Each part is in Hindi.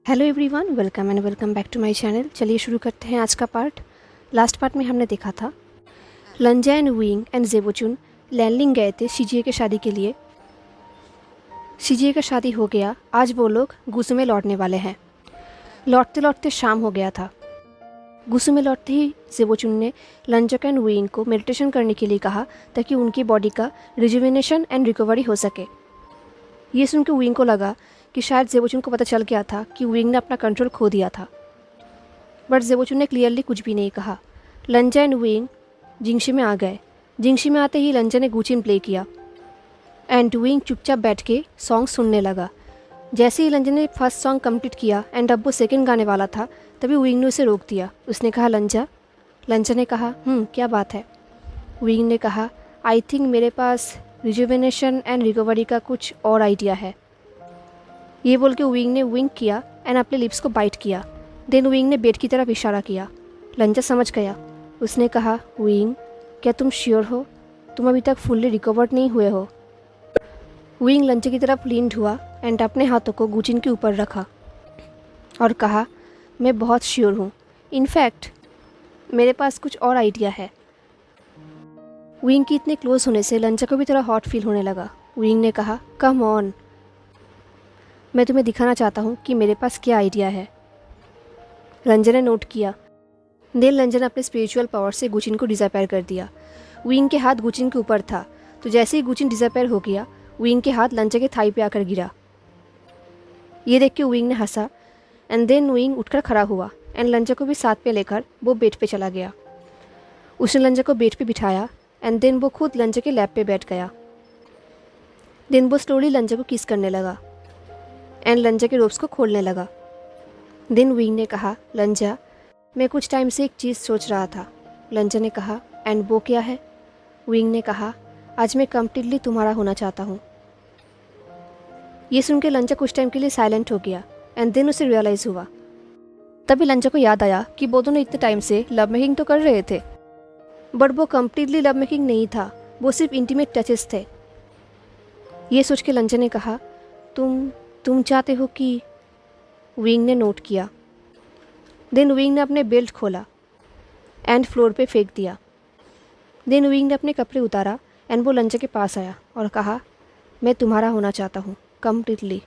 Hello everyone, welcome back to my channel. चलिए शुरू करते हैं आज का पार्ट। लास्ट पार्ट में हमने देखा था लंजा एंड विंग एंड जेबोचुन लैनलिंग गए थे शीजिए के शादी के लिए। शीजिए का शादी हो गया। आज वो लोग गुसु में लौटने वाले हैं। लौटते लौटते शाम हो गया था। गुसु में लौटते ही जेबोचुन ने लंजा एंड विंग को मेडिटेशन करने के लिए कहा ताकि उनकी बॉडी का रिजुविनेशन एंड रिकवरी हो सके। ये सुनकर विंग को लगा कि शायद जेबोचुन को पता चल गया था कि विंग ने अपना कंट्रोल खो दिया था, बट जेबोचुन ने क्लियरली कुछ भी नहीं कहा। लंजा एंड विंग जिंगशी में आ गए। जिंगशी में आते ही लंजा ने गुचिन प्ले किया एंड विंग चुपचाप बैठ के सॉन्ग सुनने लगा। जैसे ही लंजा ने फर्स्ट सॉन्ग कंप्लीट किया एंड अब वो सेकंड गाने वाला था, तभी विंग ने उसे रोक दिया। उसने कहा लंजा। लंजा ने कहा क्या बात है। विंग ने कहा आई थिंक मेरे पास रिजुविनेशन एंड रिकवरी का कुछ और आइडिया है। ये बोल के विंग ने विंक किया एंड अपने लिप्स को बाइट किया। देन विंग ने बेड की तरफ इशारा किया। लंजा समझ गया। उसने कहा विंग, क्या तुम श्योर हो? तुम अभी तक फुल्ली रिकवर्ड नहीं हुए हो? विंग लंजा की तरफ लीन्ड हुआ एंड अपने हाथों को गुचिन के ऊपर रखा और कहा मैं बहुत श्योर हूँ। इनफैक्ट मेरे पास कुछ और आइडिया है। विंग की इतने क्लोज होने से लंजा को भी थोड़ा हॉट फील होने लगा। विंग ने कहा कम ऑन, मैं तुम्हें दिखाना चाहता हूँ कि मेरे पास क्या आइडिया है। लंजा ने नोट किया। देन लंजा ने अपने स्पिरिचुअल पावर से गुचिन को डिसअपेयर कर दिया। विंग के हाथ गुचिन के ऊपर था, तो जैसे ही गुचिन डिसअपेयर हो गया, विंग के हाथ लंजा के थाई पे आकर गिरा। ये देख के विंग ने हंसा एंड देन विंग उठकर खड़ा हुआ एंड लंजा को भी साथ पे लेकर वो बेड पे चला गया। उसने लंजा को बेड पे बिठाया एंड देन वो खुद लंजा के लैप पे बैठ गया। देन वो स्लोली लंजा को किस करने लगा एंड लंजा के रोप्स को खोलने लगा। देन विंग ने कहा लंजा, मैं कुछ टाइम से एक चीज़ सोच रहा था। लंजा ने कहा एंड वो क्या है? विंग ने कहा आज मैं कम्प्लीटली तुम्हारा होना चाहता हूँ। ये सुन के लंजा कुछ टाइम के लिए साइलेंट हो गया एंड देन उसे रियलाइज़ हुआ। तभी लंजा को याद आया कि वो दोनों इतने टाइम से लव मेकिंग तो कर रहे थे, बट वो कम्प्लीटली लव मेकिंग नहीं था, वो सिर्फ इंटीमेट टचेस थे। ये सोच के लंजा ने कहा तुम चाहते हो कि? विंग ने नोट किया। देन विंग ने अपने बेल्ट खोला एंड फ्लोर पे फेंक दिया। देन विंग ने अपने कपड़े उतारा एंड वो लंजा के पास आया और कहा मैं तुम्हारा होना चाहता हूँ कम्प्लीटली।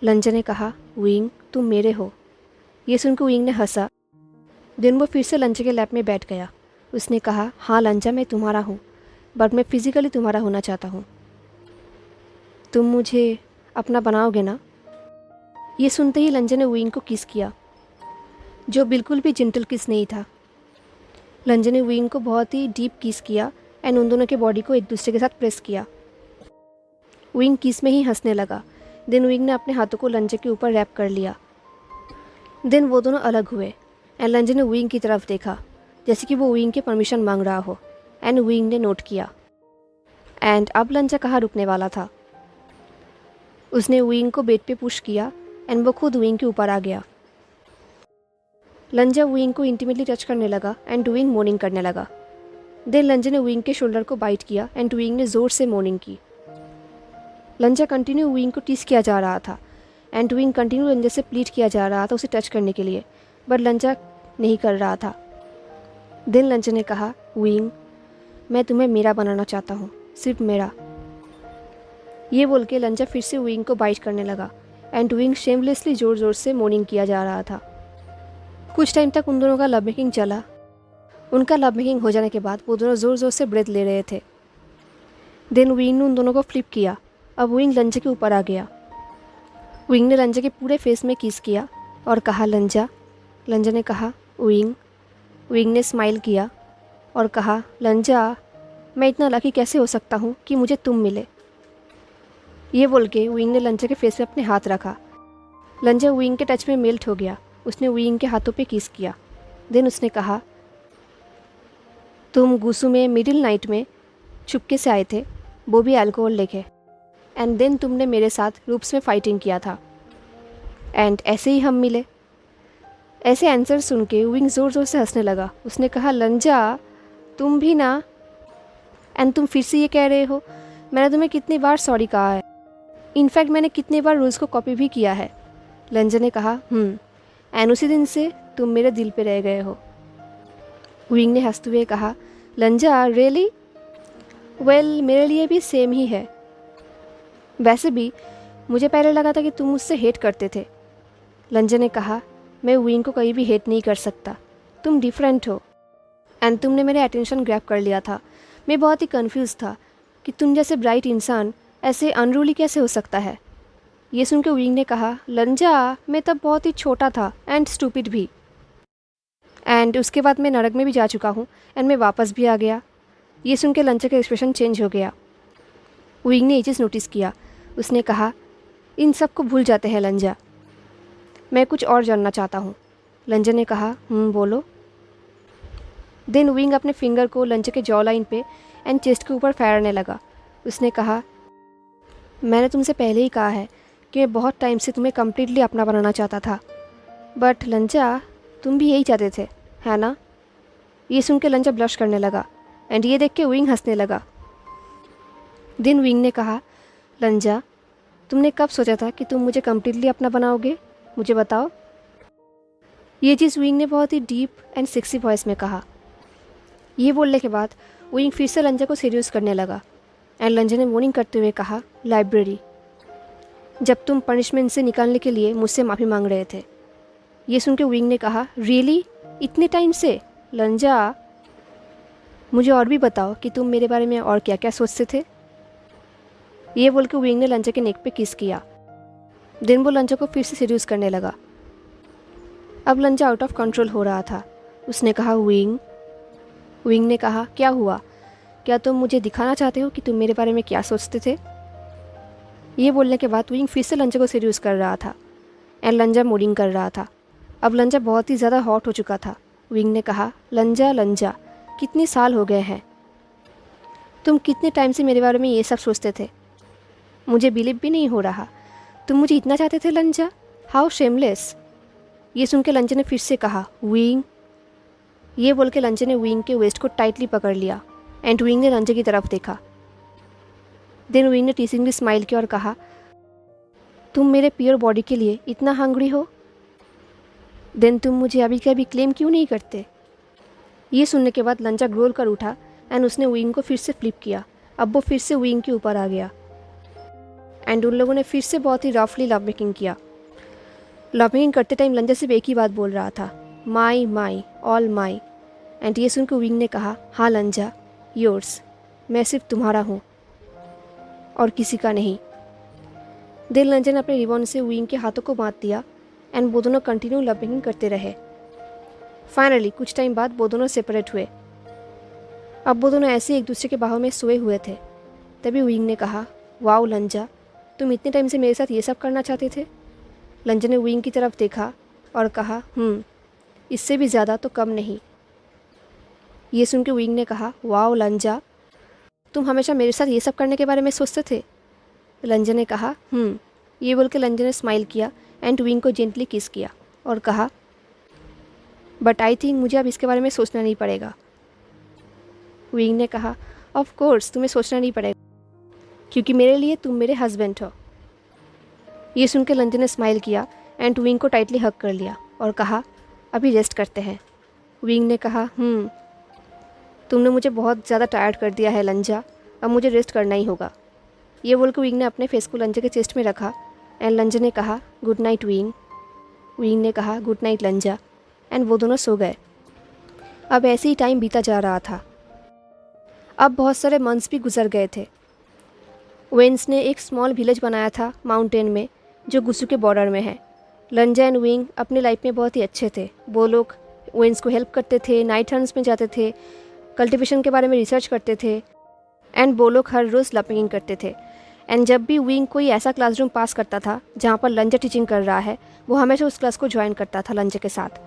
लंजा ने कहा विंग, तुम मेरे हो। ये सुनकर विंग ने हंसा। देन वो फिर से लंजा के लैप में बैठ गया। उसने कहा हाँ लंजा, मैं तुम्हारा हूँ, बट मैं फिज़िकली तुम्हारा होना चाहता हूँ। तुम मुझे अपना बनाओगे ना? ये सुनते ही लंजा ने विंग को किस किया, जो बिल्कुल भी जेंटल किस नहीं था। लंजा ने विंग को बहुत ही डीप किस किया एंड उन दोनों के बॉडी को एक दूसरे के साथ प्रेस किया। विंग किस में ही हंसने लगा। देन विंग ने अपने हाथों को लंजा के ऊपर रैप कर लिया। देन वो दोनों अलग हुए एंड लंजा ने विंग की तरफ देखा जैसे कि वो विंग के परमिशन मांग रहा हो एंड विंग ने नोट किया। एंड अब लंजा कहाँ रुकने वाला था। उसने विंग को बेड पे पुश किया एंड वो खुद विंग के ऊपर आ गया। लंजा विंग को इंटीमेटली टच करने लगा एंड विंग मोर्निंग करने लगा। देन लंजा ने विंग के शोल्डर को बाइट किया एंड विंग ने ज़ोर से मोर्निंग की। लंजा कंटिन्यू विंग को टीस किया जा रहा था एंड विंग कंटिन्यू लंजा से प्लीट किया जा रहा था उसे टच करने के लिए, बट लंजा नहीं कर रहा था। देन लंजा ने कहा विंग, मैं तुम्हें मेरा बनाना चाहता हूँ, सिर्फ मेरा। ये बोल के लंजा फिर से विंग को बाइट करने लगा एंड विंग शेमलेसली ज़ोर ज़ोर से मोर्निंग किया जा रहा था। कुछ टाइम तक उन दोनों का लव मेकिंग चला। उनका लव मेकिंग हो जाने के बाद वो दोनों ज़ोर ज़ोर से ब्रेथ ले रहे थे। देन विंग ने उन दोनों को फ्लिप किया। अब विंग लंजा के ऊपर आ गया। विंग ने लंजा के पूरे फेस में किस किया और कहा लंजा। लंजा ने कहा विंग। विंग ने स्माइल किया और कहा लंजा, मैं इतना लकी कैसे हो सकता हूँ कि मुझे तुम मिले। ये बोल के विंग ने लंजा के फेस पे अपने हाथ रखा। लंजा विंग के टच में मेल्ट हो गया। उसने विंग के हाथों पे किस किया। देन उसने कहा तुम गुसु में मिडिल नाइट में चुपके से आए थे, वो भी अल्कोहल लेके, एंड देन तुमने मेरे साथ रूप्स में फाइटिंग किया था एंड ऐसे ही हम मिले। ऐसे आंसर सुन के विंग ज़ोर ज़ोर से हंसने लगा। उसने कहा लंजा, तुम भी ना? एंड तुम फिर से ये कह रहे हो? मैंने तुम्हें कितनी बार सॉरी कहा है। इनफैक्ट मैंने कितनी बार रूल्स को कॉपी भी किया है, लंजा ने कहा एंड उसी दिन से तुम मेरे दिल पे रह गए हो। विंग ने हंसते हुए कहा, लंजा रियली? वेल मेरे लिए भी सेम ही है। वैसे भी मुझे पहले लगा था कि तुम मुझसे हेट करते थे। लंजा ने कहा, मैं विंग को कहीं भी हेट नहीं कर सकता, तुम डिफरेंट हो एंड तुमने मेरे अटेंशन ग्रैब कर लिया था। मैं बहुत ही कंफ्यूज था कि तुम जैसे ब्राइट इंसान ऐसे अनरूली कैसे हो सकता है। ये सुन के विंग ने कहा, लंजा मैं तब बहुत ही छोटा था एंड स्टूपिड भी, एंड उसके बाद मैं नरक में भी जा चुका हूँ एंड मैं वापस भी आ गया। ये सुन के लंजा का एक्सप्रेशन चेंज हो गया। विंग ने ये चीज़ नोटिस किया। उसने कहा, इन सब को भूल जाते हैं लंजा, मैं कुछ और जानना चाहता हूँ। लंजा ने कहा, बोलो। देन विंग अपने फिंगर को लंजा के जॉ लाइन पे एंड चेस्ट के ऊपर फेरने लगा। उसने कहा, मैंने तुमसे पहले ही कहा है कि मैं बहुत टाइम से तुम्हें कम्प्लीटली अपना बनाना चाहता था, बट लंजा तुम भी यही चाहते थे, है ना? ये सुन के लंजा ब्लश करने लगा एंड ये देख के विंग हंसने लगा। देन विंग ने कहा, लंजा तुमने कब सोचा था कि तुम मुझे कम्प्लीटली अपना बनाओगे, मुझे बताओ। ये चीज़ विंग ने बहुत ही डीप एंड सेक्सी वॉइस में कहा। ये बोलने के बाद विंग फिर से लंजा को सीरियस करने लगा एंड लंजा ने वार्निंग करते हुए कहा, लाइब्रेरी, जब तुम पनिशमेंट से निकालने के लिए मुझसे माफ़ी मांग रहे थे। ये सुन के विंग ने कहा, रियली? इतने टाइम से? लंजा मुझे और भी बताओ कि तुम मेरे बारे में और क्या क्या सोचते थे। ये बोल के विंग ने लंजा के नेक पे किस किया। देन वो लंजा को फिर से सीरियस करने लगा। अब लंजा आउट ऑफ कंट्रोल हो रहा था। उसने कहा, विंग। विंग ने कहा, क्या हुआ? क्या तुम मुझे दिखाना चाहते हो कि तुम मेरे बारे में क्या सोचते थे? ये बोलने के बाद विंग फिर से लंजा को सीरियस कर रहा था एंड लंजा मूडिंग कर रहा था। अब लंजा बहुत ही ज़्यादा हॉट हो चुका था। विंग ने कहा, लंजा कितने साल हो गए हैं? तुम कितने टाइम से मेरे बारे में ये सब सोचते थे? मुझे बिलीव भी नहीं हो रहा, तुम मुझे इतना चाहते थे लंजा, हाउ शेमलेस। ये सुन के लंजा ने फिर से कहा, विंग। ये बोल के लंजा ने विंग के वेस्ट को टाइटली पकड़ लिया एंड विंग ने लंजा की तरफ देखा। देन विंग ने टीसिंगली स्माइल किया और कहा, तुम मेरे प्योर बॉडी के लिए इतना हंग्री हो? देन तुम मुझे अभी के अभी क्लेम क्यों नहीं करते? ये सुनने के बाद लंजा ग्रोल कर उठा एंड उसने विंग को फिर से फ्लिप किया। अब वो फिर से विंग के ऊपर आ गया एंड उन लोगों ने फिर से बहुत ही रफली लव मेकिंग किया। लव मेकिंग करते टाइम लंजा सिर्फ एक ही बात बोल रहा था, माई माई ऑल माई। एंड ये सुनकर विंग ने कहा, हाँ लंजा, योर्स, मैं सिर्फ तुम्हारा हूँ और किसी का नहीं। देन लंजा ने अपने रिबॉन से विंग के हाथों को बांध दिया एंड वो दोनों कंटिन्यू लव मेकिंग करते रहे। फाइनली कुछ टाइम बाद वो दोनों सेपरेट हुए। अब वो दोनों ऐसे एक दूसरे के बाहों में सोए हुए थे। तभी विंग ने कहा, वाओ लंजा, तुम इतने टाइम से मेरे साथ ये सब करना चाहते थे? लंजा ने विंग की तरफ देखा और कहा, इससे भी ज़्यादा तो कम नहीं। ये सुन के विंग ने कहा, वाओ लंजा, तुम हमेशा मेरे साथ ये सब करने के बारे में सोचते थे? लंजा ने कहा, ये बोल के लंजा ने स्माइल किया एंड विंग को जेंटली किस किया और कहा, बट आई थिंक मुझे अब इसके बारे में सोचना नहीं पड़ेगा। विंग ने कहा, ऑफ कोर्स तुम्हें सोचना नहीं पड़ेगा, क्योंकि मेरे लिए तुम मेरे हस्बैंड हो। ये सुन के लंजा ने स्माइल किया एंड विंग को टाइटली हग कर लिया और कहा, अभी रेस्ट करते हैं। विंग ने कहा, तुमने मुझे बहुत ज़्यादा टायर्ड कर दिया है लंजा, अब मुझे रेस्ट करना ही होगा। ये बोल के विंग ने अपने फेस को लंजा के चेस्ट में रखा एंड लंजा ने कहा, गुड नाइट विंग। विंग ने कहा, गुड नाइट लंजा, एंड वो दोनों सो गए। अब ऐसे ही टाइम बीता जा रहा था। अब बहुत सारे मंथ्स भी गुजर गए थे। वेंस ने एक स्मॉल विलेज बनाया था माउंटेन में, जो गुसू के बॉर्डर में है। लंजा एंड विंग अपने लाइफ में बहुत ही अच्छे थे। वो लोग वेंस को हेल्प करते थे, नाइट हंट्स में जाते थे, कल्टीवेशन के बारे में रिसर्च करते थे एंड वो लोग हर रोज़ लपिंग करते थे। एंड जब भी विंग कोई ऐसा क्लासरूम पास करता था जहाँ पर लंजा टीचिंग कर रहा है, वो हमेशा उस क्लास को ज्वाइन करता था लंजा के साथ।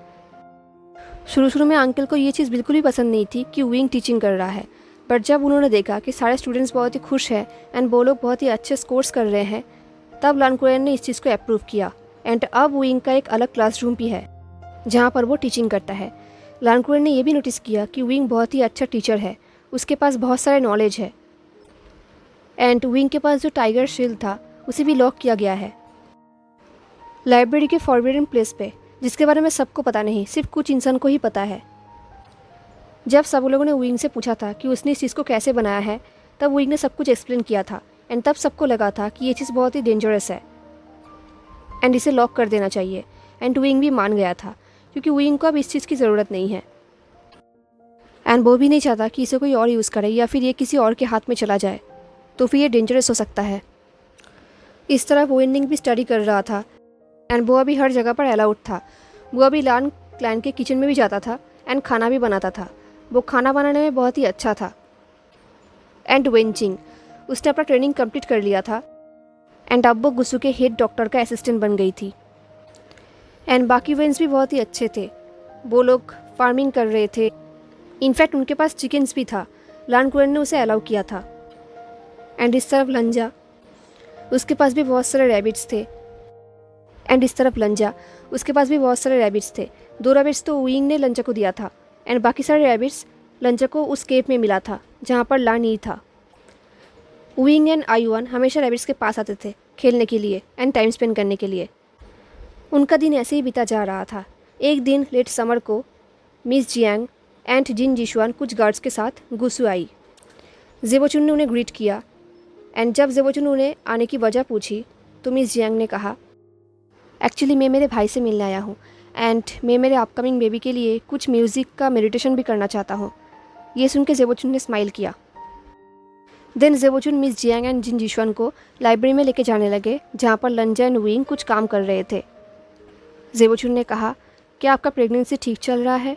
शुरू में अंकल को ये चीज़ बिल्कुल भी पसंद नहीं थी कि विंग टीचिंग कर रहा है, बट जब उन्होंने देखा कि सारे स्टूडेंट्स बहुत ही खुश हैं एंड वो लोग बहुत ही अच्छे स्कोर्स कर रहे हैं, तब लानकुएन ने इस चीज़ को अप्रूव किया। एंड अब विंग का एक अलग क्लासरूम भी है जहाँ पर वो टीचिंग करता है। लानकुएन ने यह भी नोटिस किया कि विंग बहुत ही अच्छा टीचर है, उसके पास बहुत सारे नॉलेज है। एंड विंग के पास जो टाइगर शील्ड था उसे भी लॉक किया गया है। लाइब्रेरी के फॉरबिडन प्लेस पे, जिसके बारे में सबको पता नहीं, सिर्फ कुछ इंसान को ही पता है। जब सब लोगों ने विंग से पूछा था कि उसने इस चीज़ को कैसे बनाया है, तब विंग ने सब कुछ एक्सप्लेन किया था एंड तब सबको लगा था कि ये चीज़ बहुत ही डेंजरस है एंड इसे लॉक कर देना चाहिए। एंड विंग भी मान गया था क्योंकि विंग को अब इस चीज़ की ज़रूरत नहीं है एंड वो भी नहीं चाहता कि इसे कोई और यूज़ करे या फिर ये किसी और के हाथ में चला जाए, तो फिर ये डेंजरस हो सकता है। इस तरह वो विंग भी स्टडी कर रहा था एंड वो अभी हर जगह पर अलाउड था। वो अभी लान क्लैन के किचन में भी जाता था एंड खाना भी बनाता था। वो खाना बनाने में बहुत ही अच्छा था। एंड वेंचिंग, उसने अपना ट्रेनिंग कंप्लीट कर लिया था एंड अब वो गुस्सू के हेड डॉक्टर का असिस्टेंट बन गई थी। एंड बाकी वेंस भी बहुत ही अच्छे थे। वो लोग फार्मिंग कर रहे थे। इनफैक्ट उनके पास चिकन्स भी था। लान क्लैन ने उसे अलाउ किया था। एंड इस तरफ लंजा, उसके पास भी बहुत सारे रैबिट्स थे। एंड इस तरफ लंजा, उसके पास भी बहुत सारे रैबिट्स थे। 2 रैबिट्स तो विंग ने लंजा को दिया था एंड बाकी सारे रैबिट्स लंजा को उस केव में मिला था जहाँ पर लान नहीं था। विंग एंड आयुआन हमेशा रैबिट्स के पास आते थे खेलने के लिए एंड टाइम स्पेंड करने के लिए। उनका दिन ऐसे ही बीता जा रहा था। एक दिन लेट समर को मिस जियांग एंड जिन जिशुआन कुछ गार्ड्स के साथ गुस्सू आई। जेबोचुन ने उन्हें ग्रीट किया एंड जब जेबोचुन ने उन्हें आने की वजह पूछी तो मिस जियांग ने कहा, एक्चुअली मैं मेरे भाई से मिलने आया हूँ एंड मैं मेरे अपकमिंग बेबी के लिए कुछ म्यूज़िक का मेडिटेशन भी करना चाहता हूँ। ये सुन के जेबोचुन ने स्माइल किया। देन जेबोचुन मिस जियांग एंड जिन जिशुआन को लाइब्रेरी में लेके जाने लगे जहाँ पर लंजा एंड विंग कुछ काम कर रहे थे। जेबोचुन ने कहा, क्या आपका प्रेगनेंसी ठीक चल रहा है?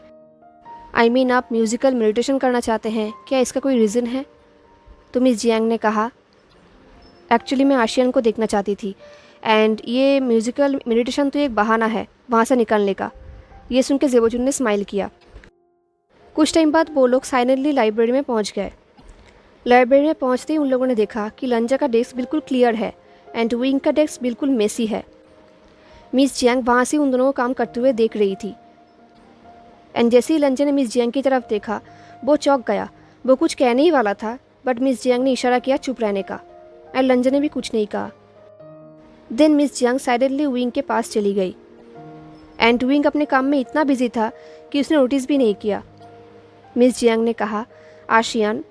आई मीन आप म्यूज़िकल मेडिटेशन करना चाहते हैं, क्या इसका कोई रीज़न है? तो मिस जियांग ने कहा, एक्चुअली मैं आशियान को देखना चाहती थी एंड ये म्यूज़िकल मेडिटेशन तो एक बहाना है वहाँ से निकलने का। ये सुन के जेबोचुन ने स्माइल किया। कुछ टाइम बाद वो लोग साइलेंटली लाइब्रेरी में पहुँच गए। लाइब्रेरी में पहुँचते ही उन लोगों ने देखा कि लंजा का डेस्क बिल्कुल क्लियर है एंड विंग का डेस्क बिल्कुल मेसी है। मिस जियांग वहाँ से उन दोनों को काम करते हुए देख रही थी एंड जैसे ही लंजा ने मिस जियांग की तरफ देखा वो चौंक गया। वो कुछ कहने ही वाला था बट मिस जियांग ने इशारा किया चुप रहने का एंड लंजा ने भी कुछ नहीं कहा। Then Miss Jiang silently wing के पास चली गई एंड विंग अपने काम में इतना बिजी था कि उसने नोटिस भी नहीं किया। मिस जियांग ने कहा, आशियान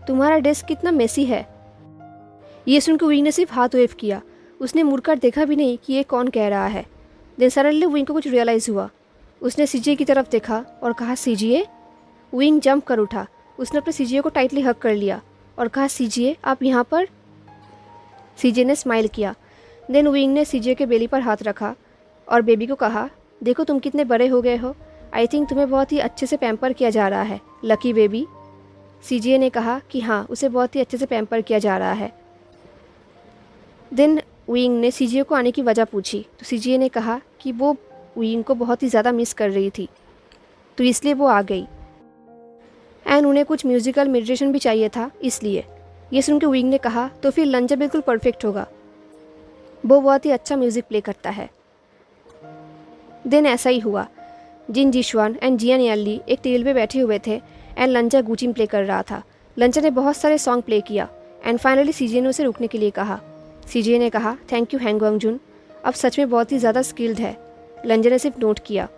तुम्हारा डेस्क कितना मेसी है। ये सुनकर विंग ने सिर्फ हाथ वेव किया। उसने मुड़कर देखा भी नहीं कि ये कौन कह रहा है। देन सडनली विंग को कुछ रियलाइज़ हुआ। उसने सीजीए की तरफ देखा और कहा, सीजीए। विंग जंप कर उठा। उसने अपने सीजीए को टाइटली हग कर लिया और कहा, सीजीए आप यहाँ पर? सीजीए ने स्माइल किया। देन विंग ने सीजीए के बेली पर हाथ रखा और बेबी को कहा, देखो तुम कितने बड़े हो गए हो। आई थिंक तुम्हें बहुत ही अच्छे से पैम्पर किया जा रहा है लकी बेबी। सीजीए ने कहा कि हाँ, उसे बहुत ही अच्छे से पैम्पर किया जा रहा है। देन विंग ने सीजीए को आने की वजह पूछी तो सीजीए ने कहा कि वो विंग को बहुत ही ज़्यादा मिस कर रही थी तो इसलिए वो आ गई एंड उन्हें कुछ म्यूज़िकल मेडिटेशन भी चाहिए था इसलिए। ये सुन के विंग ने कहा, तो फिर लंजा बिल्कुल परफेक्ट होगा, वो बहुत ही अच्छा म्यूज़िक प्ले करता है। देन ऐसा ही हुआ। जिन जिशुआन एंड जियान याली एक टेबल पे बैठे हुए थे एंड लंजा गुचिंग प्ले कर रहा था। लंजा ने बहुत सारे सॉन्ग प्ले किया एंड फाइनली सीजीए ने उसे रुकने के लिए कहा। सीजीए ने कहा, थैंक यू हैंगवांगजुन, अब सच में बहुत ही ज़्यादा स्किल्ड है। लंजा ने सिर्फ नोट किया।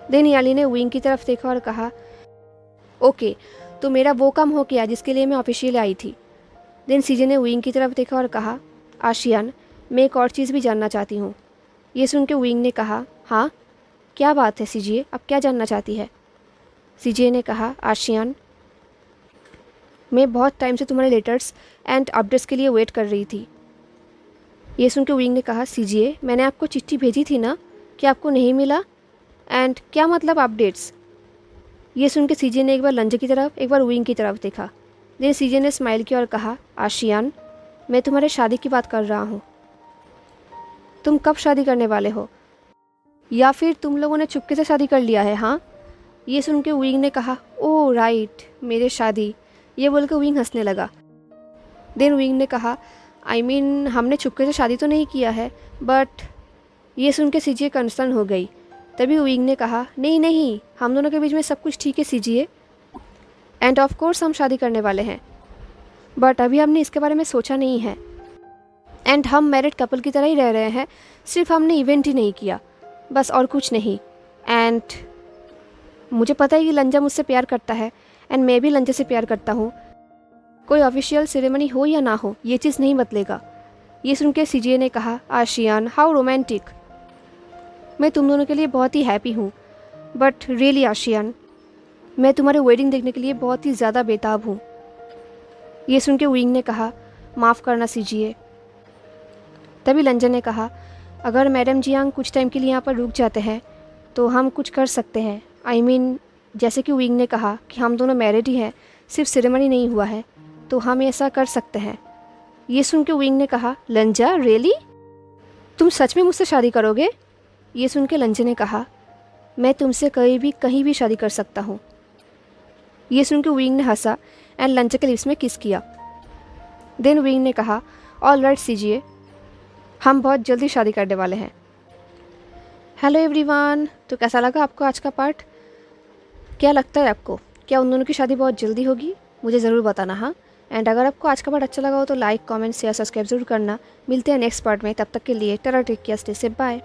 देन याली ने विंग की तरफ देखा और कहा, ओके तो मेरा वो काम हो गया जिसके लिए मैं ऑफिशियल आई थी। देन सीजीए ने विंग की तरफ देखा और कहा, आशियान मैं एक और चीज़ भी जानना चाहती हूँ। ये सुन के विंग ने कहा, हाँ क्या बात है सीजीए, अब क्या जानना चाहती है? सीजीए ने कहा, आशियान मैं बहुत टाइम से तुम्हारे लेटर्स एंड अपडेट्स के लिए वेट कर रही थी। ये सुन के विंग ने कहा, सीजीए मैंने आपको चिट्ठी भेजी थी ना, क्या आपको नहीं मिला? एंड क्या मतलब अपडेट्स? ये सुन के सीजीए ने एक बार लंजा की तरफ एक बार विंग की तरफ देखा। देन सीजीए ने स्माइल किया और कहा, आशियान मैं तुम्हारे शादी की बात कर रहा हूँ। तुम कब शादी करने वाले हो? या फिर तुम लोगों ने चुपके से शादी कर लिया है? हाँ। ये सुन के विंग ने कहा, ओह राइट मेरे शादी। ये बोल के विंग हंसने लगा। देन विंग ने कहा, आई मीन हमने चुपके से शादी तो नहीं किया है बट। ये सुन के सीजीए कंसर्न हो गई। तभी विंग ने कहा, नहीं नहीं हम दोनों के बीच में सब कुछ ठीक है सीजीए, एंड ऑफ कोर्स हम शादी करने वाले हैं बट अभी हमने इसके बारे में सोचा नहीं है एंड हम मैरिड कपल की तरह ही रह रहे हैं, सिर्फ हमने इवेंट ही नहीं किया, बस, और कुछ नहीं। एंड मुझे पता है कि लंजा मुझसे प्यार करता है एंड मैं भी लंजा से प्यार करता हूँ। कोई ऑफिशियल सेरेमनी हो या ना हो, ये चीज़ नहीं बदलेगा। ये सुन के सीजे ने कहा, आशियान, हाउ रोमांटिक। मैं तुम दोनों के लिए बहुत ही हैप्पी हूँ, बट रियली आशियान, मैं तुम्हारे वेडिंग देखने के लिए बहुत ही ज़्यादा बेताब हूँ। ये सुन के विंग ने कहा, माफ़ करना सीजिए। तभी लंजन ने कहा, अगर मैडम जियांग कुछ टाइम के लिए यहाँ पर रुक जाते हैं तो हम कुछ कर सकते हैं। I mean, जैसे कि विंग ने कहा कि हम दोनों मैरिड ही हैं, सिर्फ सेरेमनी नहीं हुआ है, तो हम ऐसा कर सकते हैं। ये सुन के विंग ने कहा, लंजा, रियली? तुम सच में मुझसे शादी करोगे? ये सुन के लंजा ने कहा, मैं तुमसे कहीं भी शादी कर सकता हूँ। ये सुन के विंग ने हंसा एंड लंजा के लिप्स में किस किया। देन विंग ने कहा, ऑल राइट सीजिए, हम बहुत जल्दी शादी करने वाले हैं। हेलो एवरीवन, तो कैसा लगा आपको आज का पार्ट? क्या लगता है आपको, क्या उन दोनों की शादी बहुत जल्दी होगी? मुझे ज़रूर बताना। हाँ, एंड अगर आपको आज का पार्ट अच्छा लगा हो तो लाइक, कमेंट, शेयर, सब्सक्राइब जरूर करना। मिलते हैं नेक्स्ट पार्ट में, तब तक के लिए tata, take care, stay safe, bye.